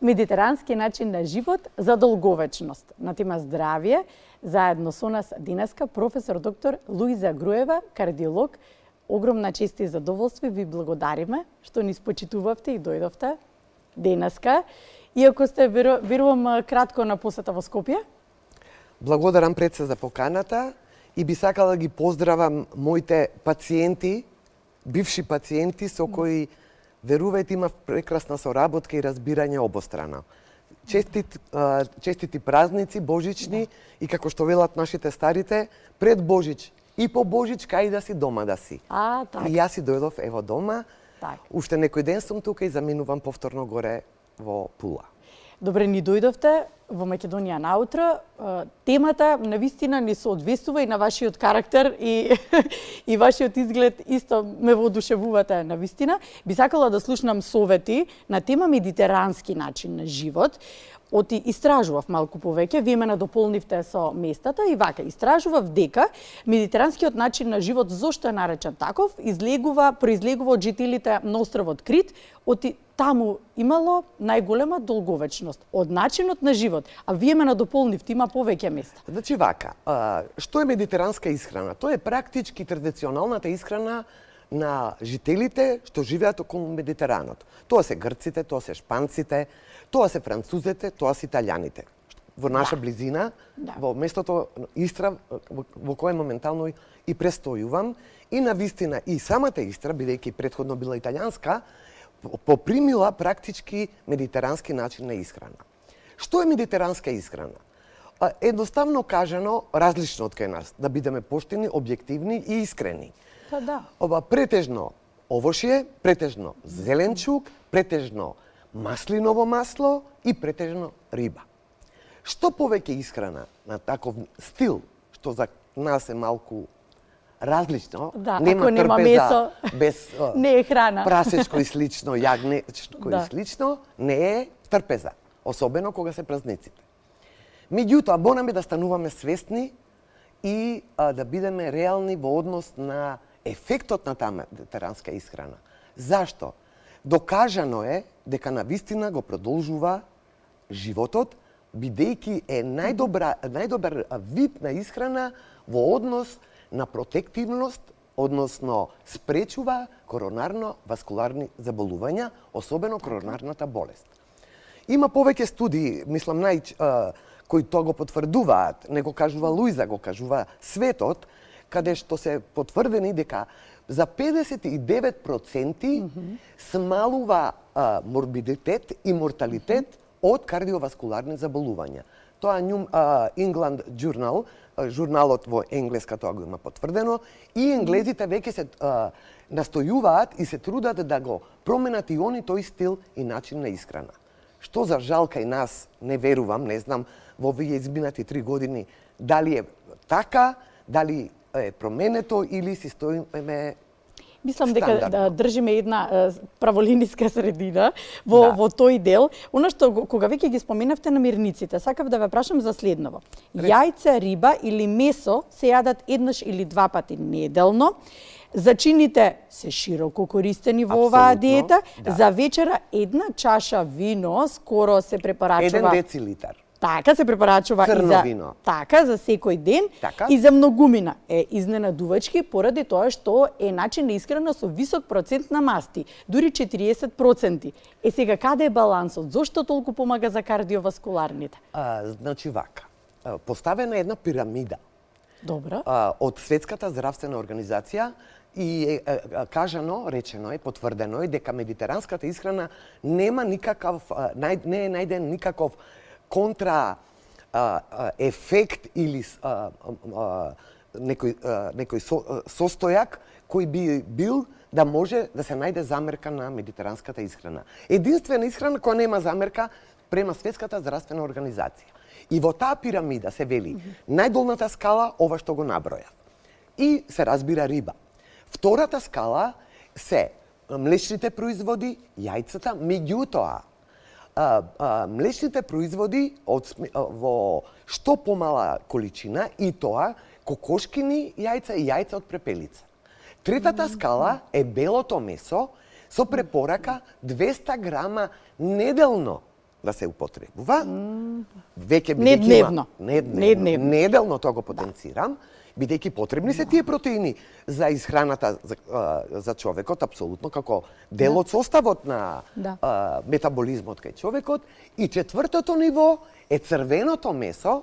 медитерански начин на живот за долговечност. На тема здравје, заедно со нас денеска професор доктор Луиза Груева, кардиолог. Огромна чест и задоволство, ви благодариме што ни спочитувавте и дојдовте денеска. Иако сте, верувам, кратко на посета во Скопје. Благодарам пред се за поканата и би сакала да ги поздравам моите пациенти, бивши пациенти со кои, верувајте, имав прекрасна соработка и разбирање обострана. Честити празници, божични и како што велат нашите старите, пред Божич и по Божич кај да си дома да си. Так. И јас си дојдов ево дома. Так. Уште некој ден сум тука и заминувам повторно горе во Пула. Добре, ни дојдовте во Македонија наутро. Темата навистина ни соодветствува и на вашиот карактер и вашиот изглед исто ме воодушевувате навистина. Би сакала да слушнам совети на тема медитерански начин на живот. Оти истражував малку повеќе, вие ме надополнивте со местата и вака истражував дека медитеранскиот начин на живот, зошто е наречен таков, произлегува од жителите на островот Крит, оти таму имало најголема долговечност од начинот на живот, а вие ме надополнивте, има повеќе места. Значи вака, што е медитеранска исхрана? Тоа е практички традиционалната исхрана на жителите што живеат околу Медитеранот. Тоа се грците, тоа се шпанците, тоа се французите, тоа се италијаните. Во наша близина, во местото Истра, во кое моментално и престојувам, и навистина и самата Истра, бидејќи претходно била италијанска, попримила практички медитерански начин на исхрана. Што е медитеранска исхрана? Едноставно кажано, различно од кај нас, да бидеме поштени, објективни и искрени. Па да. Ова претежно овошје, претежно зеленчук, претежно маслиново масло и претежно риба. Што повеќе исхрана на таков стил, што за нас е малку различно, нема месо, без не е храна. Прасечко и слично, јагнечко и слично, не е трпеза, особено кога се празниците. Меѓутоа, мораме да стануваме свесни и да бидеме реални во однос на ефектот на таа медитеранска исхрана. Зашто? Докажано е дека навистина го продолжува животот, бидејќи е најдобар вид на исхрана во однос на протективност, односно спречува коронарно-васкуларни заболувања, особено коронарната болест. Има повеќе студии, мислам кои тоа го потврдуваат, не го кажува Луиза, го кажува светот, каде што се потврдени дека за 59% смалува морбидитет и морталитет од кардиоваскуларни заболувања. Тоа New England Journal, журналот во енглеска, тоа го има потврдено, и енглезите веќе се настојуваат и се трудат да го променат и они тој стил и начин на исхрана. Што за жал кај нас не верувам, не знам во овие изминати 3 години дали е така, дали е променето или си стоиме. Мислам дека да држиме една праволиниска средина во тој дел. Она што кога веќе ги споменавте намирниците, сакав да ве прашам за следново. Јајце, риба или месо се јадат еднаш или 2 пати неделно. Зачините се широко користени во оваа диета. За вечера една чаша вино скоро се препорачува. 1 децилитар. Така се препорачува црно и за вино. Така за секој ден и за многумина. Е изненадувачки поради тоа што е начин на исхрана со висок процент на масти, дури 40%. Сега каде е балансот? Зошто толку помага за кардиоваскуларните? Значи вака. Поставена е една пирамида. Добро. Од Светската здравствена организација и речено е, потврдено е дека медитеранската исхрана нема никаков, не е најден никаков контра ефект или некој состојак кој би бил да може да се најде замерка на медитеранската исхрана. Единствена исхрана која нема замерка према Светската здравствена организација. И во таа пирамида се вели најдолната скала ова што го набројав. И се разбира риба. Втората скала се млечните производи, јајцата, меѓутоа млечните производи во што помала количина и тоа кокошкини јајца и јајца од препелица. Третата скала е белото месо со препорака 200 грама неделно. да се употребува. Веќе Не дневно. Не Не дневно. дневно. Неделно тоа го потенцирам, бидејќи потребни се тие протеини за исхраната за човекот, апсолутно, како дел од составот на метаболизмот кај човекот. И четвртото ниво е црвеното месо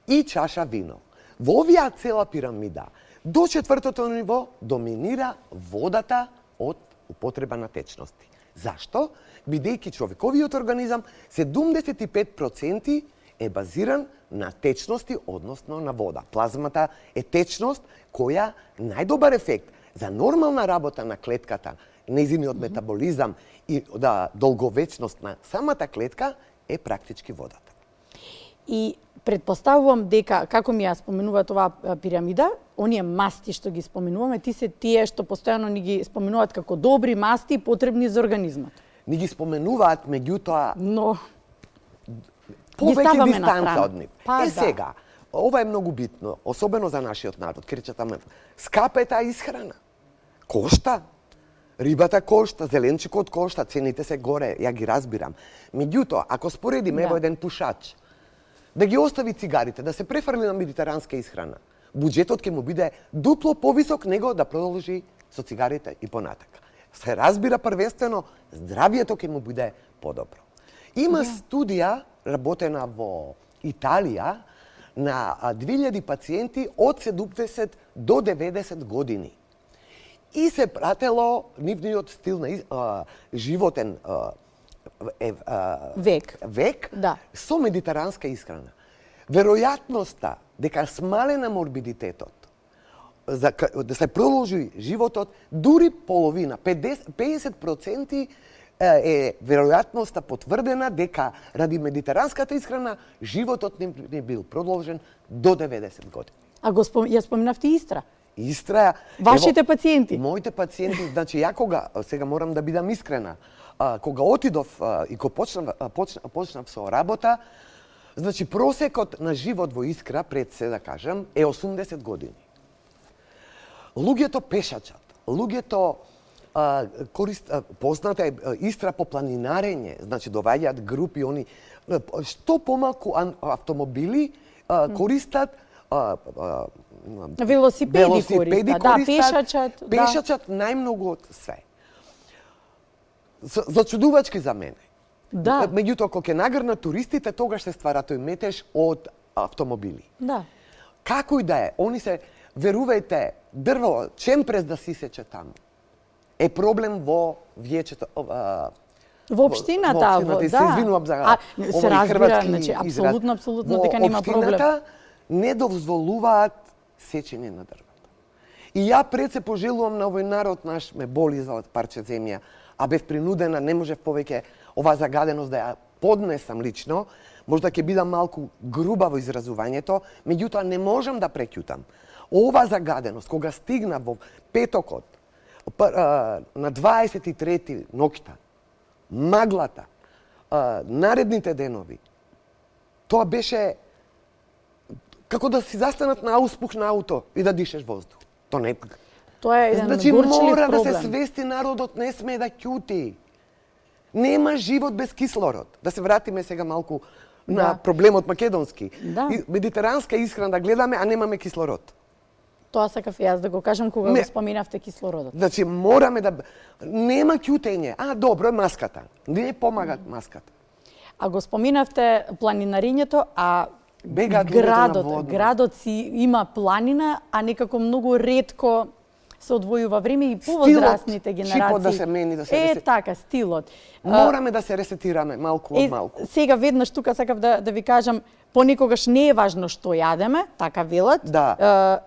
и чаша вино. Во оваа цела пирамида, до четвртото ниво доминира водата од употреба на течности. Зашто? Бидејќи човековиот организам 75% е базиран на течности, односно на вода. Плазмата е течност која најдобар ефект за нормална работа на клетката, нејзиниот метаболизам и долговечност на самата клетка е практички водата. И предпоставувам дека, како ми ја споменуваат оваа пирамида, оние масти што ги споменуваме, ти се тие што постојано ни ги споменуваат како добри масти потребни за организмот. Ни ги споменуваат, меѓутоа, Но повеќе дистанца од нив. Па, Сега, ова е многу битно, особено за нашиот народ. Ке речат, скапа е таа исхрана. Кошта. Рибата кошта, зеленчикот кошта, цените се горе, ја ги разбирам. Меѓутоа, ако споредиме ево еден пушач, да ги остави цигарите, да се префрли на медитеранска исхрана, буџетот ќе му биде дупло повисок него да продолжи со цигарите и понатака. Се разбира првенствено, здравието ќе му биде подобро. Има студија работена во Италија на 2000 пациенти од 70 до 90 години. И се пратело нивниот стил на животен век со медитеранска исхрана. Веројатноста дека смалена морбидитетот, да се продолжи животот, дури половина, 50% е веројатноста потврдена дека ради медитеранската исхрана животот не бил продолжен до 90 години. А ја споменавте Истра. Истра, вашите пациенти. Моите пациенти, значи ја кога сега морам да бидам искрена, кога отидов и кога почнав со работа, значи просекот на живот во Искра, пред се да кажам, е 80 години. Луѓето пешачат, луѓето позната е Истра по планинарење, значи доваѓаат групи, они што помалку автомобили користат, велосипеди користат, пешачат најмногу од све. Зачудувачки за мене. Да. Меѓутоа, кога ќе нагрнат туристите, тогаш се ствара тој метеж од автомобили. Да. Како и да е, они се, верувајте, дрво, чемпрез да си сече таму, е проблем во виечето, во општината, се извинувам за се разбира, значи апсолутно дека нема проблем. Во општината не дозволуваат сечење на дрвата. И ја пред се пожелувам на овој народ наш, ме боли за парче земја, а бев принудена, не можев повеќе оваа загаденост да ја поднесам лично, можда ќе бидам малку груба во изразувањето, меѓутоа не можам да преќутам. Ова загаденост, кога стигна во петокот, на 23 ноќта, маглата, наредните денови, тоа беше како да си застанат на ауспух на ауто и да дишеш воздух. Тоа е еден значи, горчлив мора проблем. да се свести народот, не сме да ќути. Нема живот без кислород. Да се вратиме сега малку на проблемот македонски. Да. Медитеранска исхрана да гледаме, а немаме кислород. Тоа сакав јас да го кажам кога го споменавте кислородот. Значи, мораме да... Нема ќутење. Добро е маската. Не помагат маската. А го споменавте планинарењето, а градот си има планина, а некако многу ретко се одвојува време и повозрастните генерации. Чипот да се мени, да се така, стилот. Мораме да се ресетираме малку од малку. Сега веднаш тука сакав да ви кажам, понекогаш не е важно што јадеме, така велат. Да.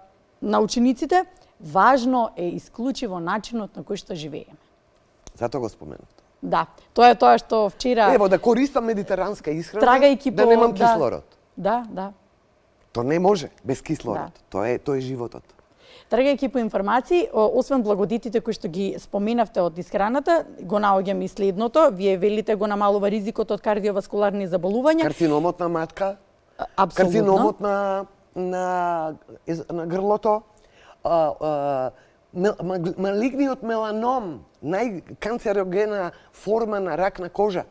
На учениците, важно е исклучиво начинот на кој што живееме. Зато го споменав. Да, тоа е тоа што вчера... Ево, да користам медитеранска исхрана, трагајќи да немам кислород. Да. То не може без кислород. Тоа е животот. Трагајќи по информации, освен благодетите кои што ги споменавте од исхраната, го наоѓам и следното. Вие велите го намалува ризикот од кардиоваскуларни заболувања. Карциномот на матка, апсолутно. карциномот на грлото, малигниот меланом, најканцерогена форма на рак на кожа.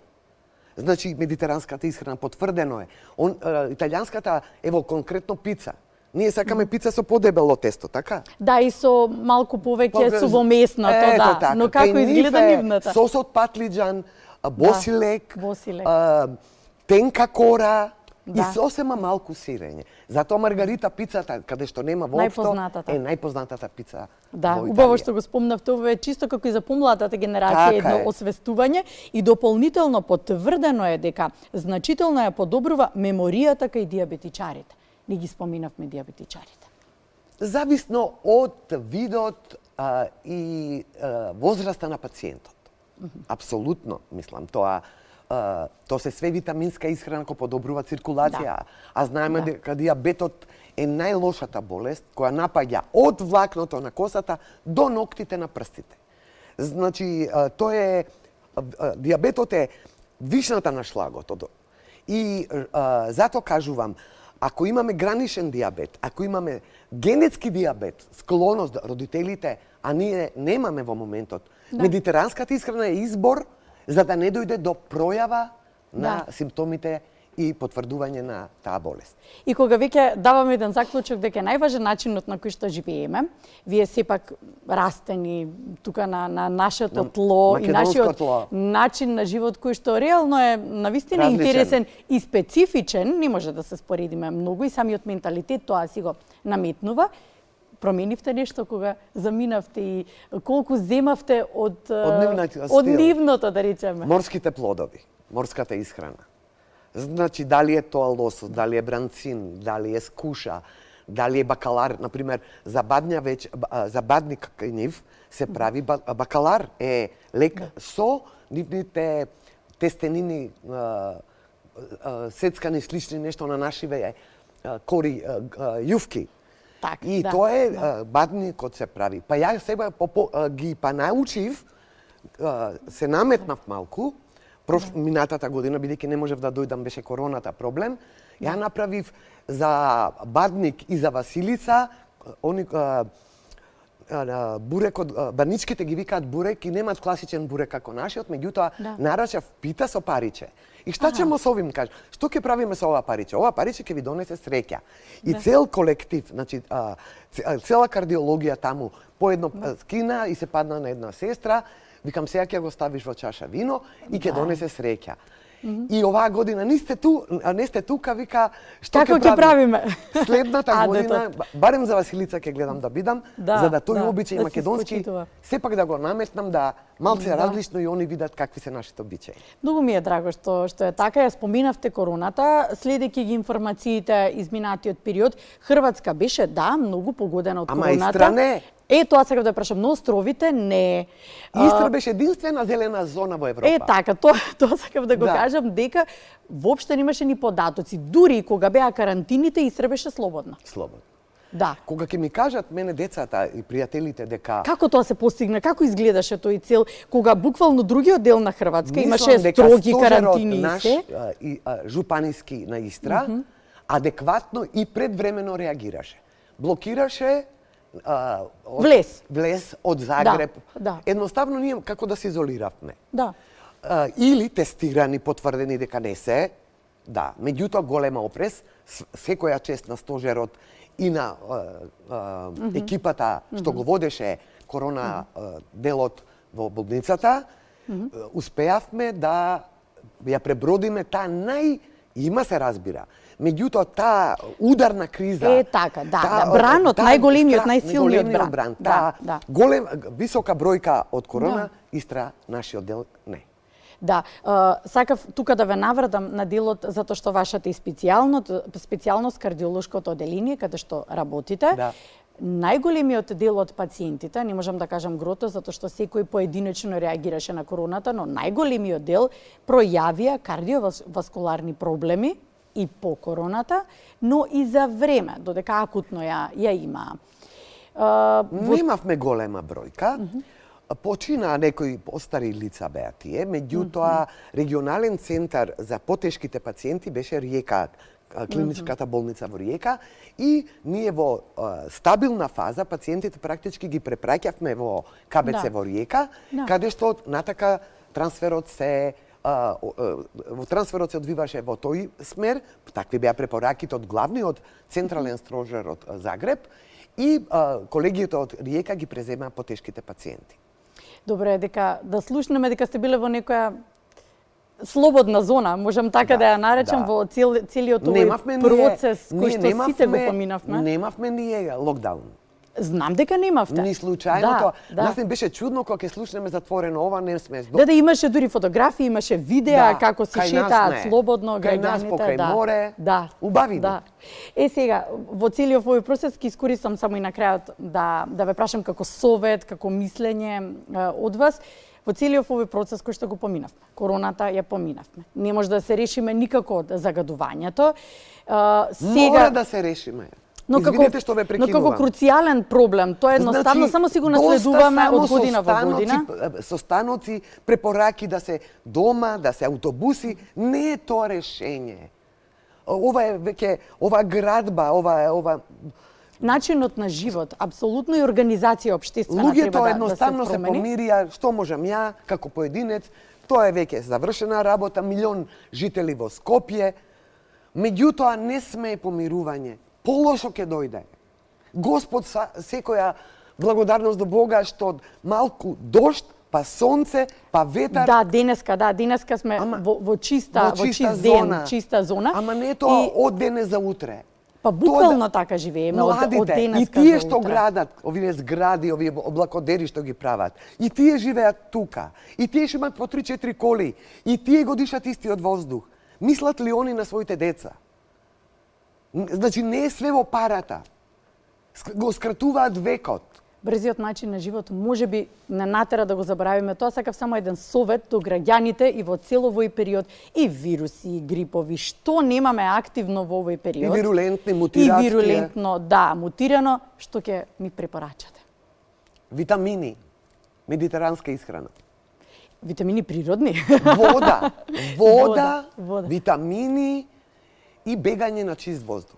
Значи, медитеранската исхрана потврдено е. Италијанската, ево, конкретно пица. Ние сакаме пица со подебело тесто, така? Да, и со малку повеќе сувомеснато, Ето да. така. Но како изгледа нивната? Сос од патлиџан, босилек, босилек. тенка кора, Да. и сосема малку сирење. Затоа Маргарита пицата, каде што нема воопшто, Најпознатата. е најпознатата пица Да, во Италија. убаво што го спомнавте, ова е чисто како и за помладата генерација Така едно е. освестување и дополнително потврдено е дека значително ја подобрува меморијата кај дијабетичарите. Не ги споминавме дијабетичарите. Зависно од видот и возраста на пациентот. Апсолутно, мислам, тоа се све витаминска исхрана која подобрува циркулација. А знаеме дека дијабетот е најлошата болест која напаѓа од влакното на косата до ноктите на прстите. Значи, дијабетот е вишната на шлагот. И затоа кажувам, ако имаме граничен дијабет, ако имаме генетски дијабет, склоност родителите, а ние немаме во моментот, медитеранската исхрана е избор за да не дојде до пројава на симптомите и потврдување на таа болест. И кога веќе даваме еден заклучок дека е најважен начинот на кој што живееме, вие сепак растени тука на нашето тло и нашиот начин на живот кој што реално е навистина интересен и специфичен, не може да се споредиме многу и самиот менталитет тоа си го наметнува. Променивте нешто кога заминавте и колку земавте од нивното, да речеме? Морските плодови, морската исхрана. Значи, дали е тоа лосос, дали е бранцин, дали е скуша, дали е бакалар, например, за бадник кај нив се прави бакалар, е лек со нивните тестенини, сецкани слични нешто на нашиве кори, јувки. И тоа е бадникот се прави. Па ја сега ги научив, се наметнав малку, минатата година, бидејќи не можев да дојдам, беше короната проблем, ја направив за бадник и за Василица, бурекот, баничките ги викаат бурек и немаат класичен бурек како нашиот, меѓутоа нарачав пита со париче. И шта ćemo с овим, кажа? Што ќе правиме со ова париче? Ова париче ќе ви донесе среќа. И цел колектив, значи цела кардиологија таму по едно скина и се падна на една сестра, викам сега ќе го ставиш во чаша вино и ќе донесе среќа. И оваа година не сте тука, вика, што ќе правиме? Следната година, барем за Василица ќе гледам да бидам, за да тој обичај македонски, сепак да го наметнам да малце различно и они видат какви се нашите обичаи. Многу ми е драго што е така. Ја споминавте короната, следејќи ги информациите изминатиот период, Хрватска беше многу погодена од короната. Ама Истра не. Тоа сакав да прашам, но островите не. Истра беше единствена зелена зона во Европа. Така, тоа сакав да го кажам, дека воопште немаше ни податоци. Дури кога беа карантините, Истра беше слободна. Слободна. Да. Кога ќе ми кажат мене децата и пријателите дека како тоа се постигна, како изгледаше тој цел, кога буквално другиот дел на Хрватска имаше строги карантини и се? И жупаниски на Истра адекватно и предвремено реагираше. Блокираше влез од Загреб. Едноставно ние како да се изолиравме. Или тестирани, потврдени дека не се, меѓутоа голема опрес, секоја чест на стожерот и на екипата што го водеше корона делот во болницата, успеавме да ја пребродиме таа има се разбира. Меѓутоа таа ударна криза така, бранот, најголемиот, најсилниот бран. Висока бројка од корона, Истра нашиот дел не. Да, сакав тука да ве навратам на делот затоа што вашата и специјалност кардиолошкото оделение каде што работите. Најголемиот дел од пациентите, не можам да кажам грото, затоа што секој поединечно реагираше на короната, но најголемиот дел пројавија кардиоваскуларни проблеми и по короната, но и за време, додека акутно ја имаа. Немавме голема бројка. Почина некои постари лица беа тие, меѓутоа регионален центар за потешките пациенти беше Риека, клиничката болница во Риека, и ние во стабилна фаза пациентите практички ги препраќавме во КБЦ во Риека, каде што натака трансферот се во трансферот се одвиваше во тој смер, такви беа препораките од главниот централен строжер од Загреб и колегијата од Риека ги презема потешките пациенти. Добре, дека да слушнеме дека сте биле во некоја слободна зона, можам така да ја наречам, во целиот овој процес кој што сите го поминавме. Немавме ние локдаун. Знам дека немавте. Ни случајно нас не беше чудно кога ќе слушнеме затворено ова, не сме. Да, имаше дури фотографии, имаше видеа како се шетаат слободно граѓаните. Кај нас покрај море. Да. Убави. Да. Сега во целиот овој процес ќе искористам само и на крајот да ве прашам како совет, како мислење од вас. Во целиот овој процес кој што го поминавме, короната ја поминавме. Не може да се решиме никако од загадувањето. Мора да се решиме. Извинете што ве прекинувам. Но како круцијален проблем, тоа едноставно само си го наследуваме од година во година. Состаноци, препораки да се дома, да се аутобуси, не е тоа решение. Ова е веќе ова градба, ова начинот на живот, апсолутно и организација општествена треба да се промени. Луѓето едноставно се помирија, што можам ја како поединец, тоа е веќе завршена работа, милион жители во Скопје. Меѓутоа не смее помирување. Полошо ќе дојде. Господ секоја благодарност до Бога што малку дожд, па сонце, па ветар. Да, денеска сме во чист ден, чиста зона. Ама не тоа од денес за утре. Па буквално така живееме од денеска за утре. И тие што градат, овие згради, овие облакодери што ги прават, и тие живеат тука, и тие што имаат по 3-4 коли, и тие го дишат истиот воздух. Мислат ли они на своите деца? Значи не е све во парата. Го скратуваат векот. Брзиот начин на живот можеби не натера да го забравиме. Тоа сакав само еден совет до граѓаните и во цел овој период и вируси, и грипови, што немаме активно во овој период. И вирулентни, мутирација. И вирулентно, да, мутирано, што ќе ми препорачате? Витамини, медитеранска исхрана. Витамини природни? Вода, витамини и бегање на чист воздух.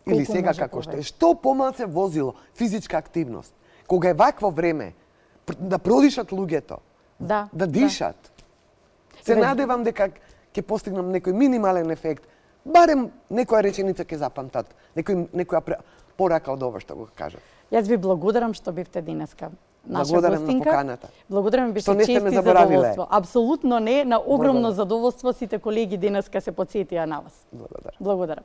Или сега како што е. Што помалце возило, физичка активност. Кога е вакво време, да продишат луѓето, да дишат. Се надевам дека ќе постигнам некој минимален ефект, барем некоја реченица ќе запамтат, некоја порака од ова што го кажав. Јас ви благодарам што бевте денеска наша благодарам гостинка. На поканата. Благодарам ви, беше чест и задоволство. Апсолутно не, на огромно задоволство сите колеги денеска се потсетија на вас. Благодарам. Благодарам.